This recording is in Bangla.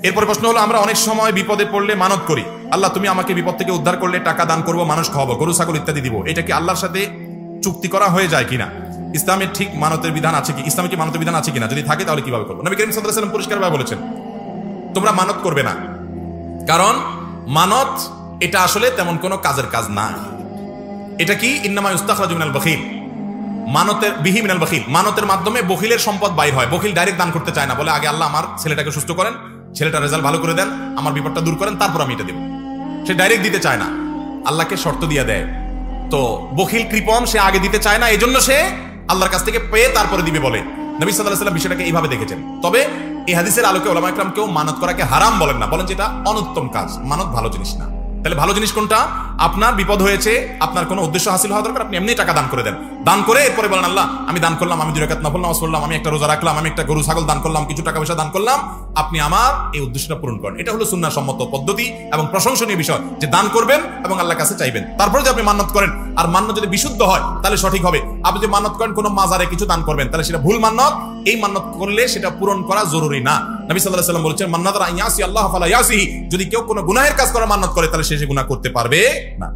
এরপর প্রশ্ন হলো, আমরা অনেক সময় বিপদে পড়লে মানত করি, আল্লাহ তুমি আমাকে বিপদ থেকে উদ্ধার করলে টাকা দান করবো, মানুষ খাওয়াবো, গরু ছাগল ইত্যাদি দিব, এটা কি আল্লাহর সাথে চুক্তি করা হয়ে যায় কিনা? ইসলামের ঠিক মানতের বিধান আছে কি? ইসলামে কি মানতের বিধান আছে কিনা? যদি থাকে তাহলে কিভাবে করবো? নবী করিম সাল্লাল্লাহু আলাইহি ওয়াসাল্লাম পরিষ্কারভাবে বলেছেন, তোমরা মানত করবে না, কারণ মানত এটা আসলে তেমন কোনো কাজের কাজ না। এটা কি? ইন্নামা ইস্তাখরাজু মিনাল বখিল, মানতের বিহি মিনাল বখিল, মানতের মাধ্যমে বখিলের সম্পদ বাইর হয়। বখিল ডাইরেক্ট দান করতে চায় না, বলে আগে আল্লাহ আমার ছেলেটাকে সুস্থ করেন, ছেলেটার রেজাল্ট ভালো করে দেন, আমার বিপদটা দূর করেন, তারপর আমি এটা দেব। সে ডাইরেক্ট দিতে চায় না, আল্লাহকে শর্ত দিয়ে দেয়। তো বখিল কৃপণ, সে আগে দিতে চায় না, এই জন্য সে আল্লাহর কাছ থেকে পেয়ে তারপরে দিবে বলে নবী সাল্লাল্লাহু আলাইহি ওয়াসাল্লাম বিষয়টাকে এইভাবে দেখেছেন। তবে এই হাদিসের আলোকে উলামা ইকরাম কেউ মানত করাকে হারাম বলেন না, বলেন যে এটা অনুত্তম কাজ, মানত ভালো জিনিস না। তাহলে ভালো জিনিস কোনটা? আপনার বিপদ হয়েছে, আপনার কোনো উদ্দেশ্য হাসিল হওয়া দরকার, আপনি এমনি টাকা দান করে দেন, দান করে এরপরে বলেন আল্লাহ আমি দান করলাম, আমি 2 রাকাত নফল নামাজ পড়লাম, আমি একটা রোজা রাখলাম, আমি একটা গরু ছাগল দান করলাম, কিছু টাকা পয়সা দান করলাম, আপনি আমার এই উদ্দেশ্যটা পূরণ করেন। এটা হলো সুন্নাহ সম্মত পদ্ধতি এবং প্রশংসনীয় বিষয়, যে দান করবেন এবং আল্লাহর কাছে চাইবেন, তারপরে যদি আপনি মান্নত করেন, আর মান্নত যদি বিশুদ্ধ হয় তাহলে সঠিক হবে। আপনি যদি মান্নত করেন কোনো মাজারে কিছু দান করবেন, তাহলে সেটা ভুল মান্নত, এই মান্নত করলে সেটা পূরণ করা জরুরি না। নবী সাল্লাল্লাহু আলাইহি ওয়াসাল্লাম বলেছেন, মান নাযারা আন ইয়াসি আল্লাহ ফালা ইয়াসিহি, যদি কেউ কোনো গুনাহের কাজ করার মান্নত করে তাহলে সে গুনাহ করতে পারবে না।